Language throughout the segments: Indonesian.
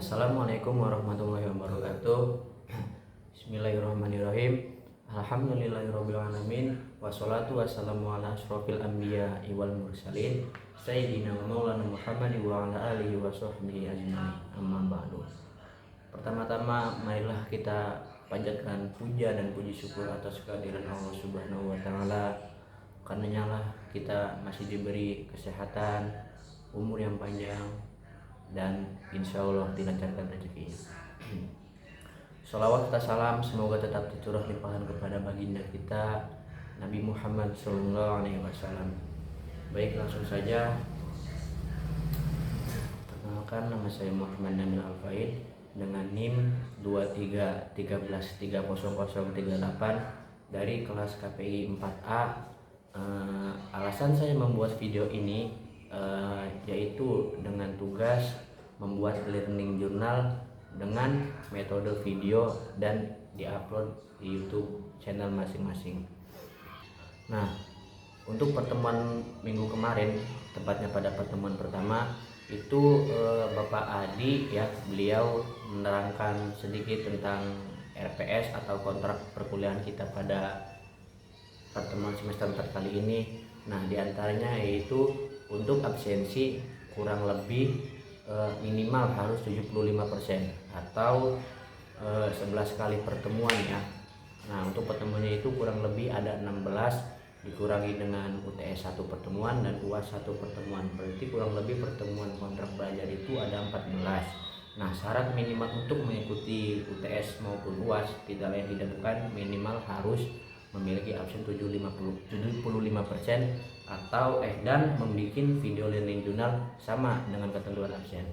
Assalamualaikum warahmatullahi wabarakatuh. Bismillahirrahmanirrahim. Alhamdulillahirabbil alamin. Wassalatu wassalamu ala asyrofil anbiya wal mursalin sayyidina wa maulana Muhammad wa ala alihi wa sahbihi ajmain. Amma ba'du. Pertama-tama marilah kita panjatkan puja dan puji syukur atas kehadiran Allah Subhanahu wa taala. Karenanya lah kita masih diberi kesehatan, umur yang panjang, dan insya Allah dilancarkan rezekinya. Salawat serta salam semoga tetap tercurah limpahan kepada baginda kita Nabi Muhammad SAW. Baik, langsung saja. Perkenalkan, nama saya Muhammad Nabil Alfaid dengan NIM 2313300038 dari kelas KPI 4A. Alasan saya membuat video ini yaitu dengan tugas membuat learning journal dengan metode video dan diupload di YouTube channel masing-masing. Nah, untuk pertemuan minggu kemarin, tepatnya pada pertemuan pertama itu Bapak Adi ya, beliau menerangkan sedikit tentang RPS atau kontrak perkuliahan kita pada pertemuan semester 4 kali ini. Nah, diantaranya yaitu untuk absensi kurang lebih minimal harus 75% atau 11 kali pertemuan ya. Nah, untuk pertemuannya itu kurang lebih ada 16 dikurangi dengan UTS 1 pertemuan dan UAS 1 pertemuan, berarti kurang lebih pertemuan kontrak belajar itu ada 14. Nah, syarat minimal untuk mengikuti UTS maupun UAS tidak lain tidak bukan minimal harus memiliki absen 75% atau dan membuat video learning journal sama dengan ketentuan absen.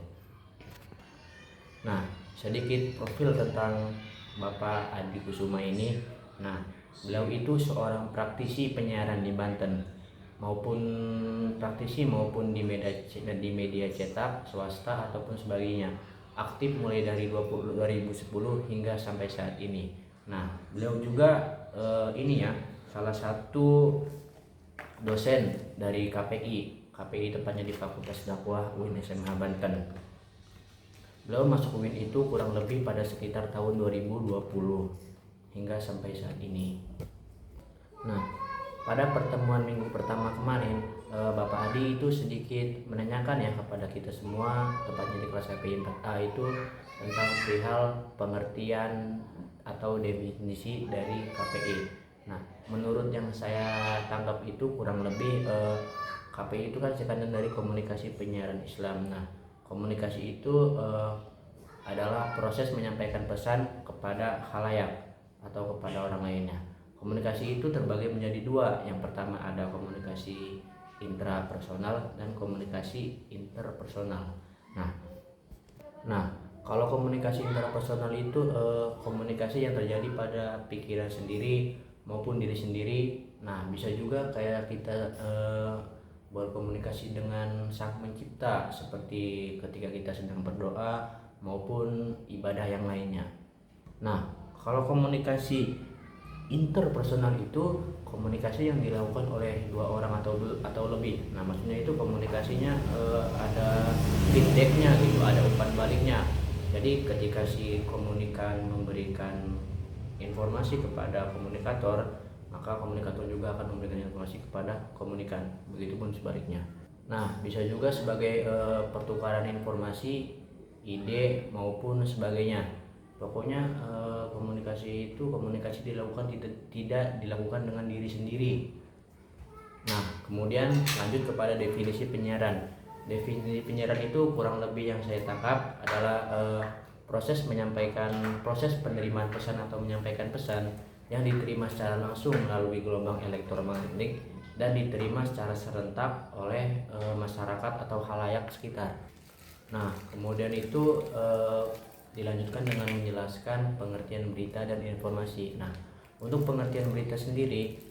Nah, sedikit profil tentang Bapak Adi Kusuma ini. Nah, beliau itu seorang praktisi penyiaran di Banten, maupun di media cetak, swasta ataupun sebagainya. Aktif mulai dari 2010 hingga sampai saat ini. Nah, beliau juga ini ya, salah satu dosen dari KPI tepatnya di Fakultas Dakwah UIN SMH Banten. Beliau masuk UIN itu kurang lebih pada sekitar tahun 2020 hingga sampai saat ini. Nah, pada pertemuan minggu pertama kemarin, Bapak Adi itu sedikit menanyakan ya kepada kita semua, tepatnya di kelas KPI 4A itu tentang perihal pengertian atau definisi dari KPI. Nah, menurut yang saya tangkap itu kurang lebih KPI itu kan singkatan dari komunikasi penyiaran Islam. Nah, komunikasi itu adalah proses menyampaikan pesan kepada khalayak atau kepada orang lainnya. Komunikasi itu terbagi menjadi dua. Yang pertama ada komunikasi intrapersonal dan komunikasi interpersonal. Nah, kalau komunikasi intrapersonal itu komunikasi yang terjadi pada pikiran sendiri maupun diri sendiri. Nah, bisa juga kayak kita berkomunikasi dengan Sang Pencipta seperti ketika kita sedang berdoa maupun ibadah yang lainnya. Nah, kalau komunikasi interpersonal itu komunikasi yang dilakukan oleh dua orang atau lebih. Nah, maksudnya itu komunikasinya ada feedbacknya gitu, ada umpan baliknya. Jadi ketika si komunikan memberikan informasi kepada komunikator, maka komunikator juga akan memberikan informasi kepada komunikan. Begitupun sebaliknya. Nah, bisa juga sebagai pertukaran informasi, ide maupun sebagainya. Pokoknya komunikasi dilakukan tidak dilakukan dengan diri sendiri. Nah, kemudian lanjut kepada definisi penyiaran. Definisi penyiaran itu kurang lebih yang saya tangkap adalah proses penerimaan pesan atau menyampaikan pesan yang diterima secara langsung melalui gelombang elektromagnetik dan diterima secara serentak oleh masyarakat atau khalayak sekitar. Nah, kemudian itu dilanjutkan dengan menjelaskan pengertian berita dan informasi. Nah, untuk pengertian berita sendiri,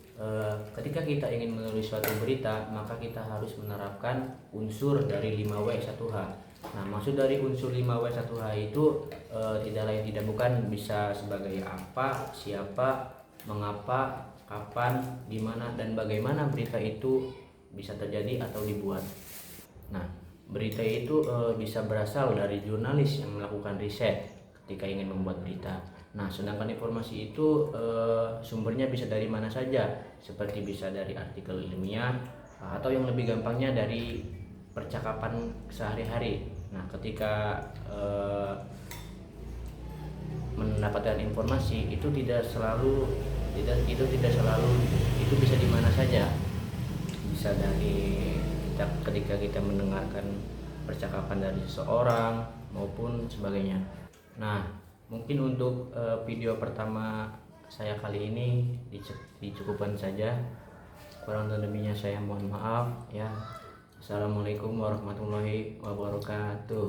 ketika kita ingin menulis suatu berita, maka kita harus menerapkan unsur dari 5W1H. Nah, maksud dari unsur 5W1H itu tidak lain tidak bukan bisa sebagai apa, siapa, mengapa, kapan, di mana dan bagaimana berita itu bisa terjadi atau dibuat. Nah, berita itu bisa berasal dari jurnalis yang melakukan riset ketika ingin membuat berita. Nah, sedangkan informasi itu sumbernya bisa dari mana saja, seperti bisa dari artikel ilmiah atau yang lebih gampangnya dari percakapan sehari-hari. Nah, ketika mendapatkan informasi itu tidak selalu itu bisa di mana saja, bisa dari ketika kita mendengarkan percakapan dari seseorang maupun sebagainya. Nah, mungkin untuk video pertama saya kali ini dicukupkan saja. Kurang lebihnya saya mohon maaf ya. Assalamualaikum warahmatullahi wabarakatuh.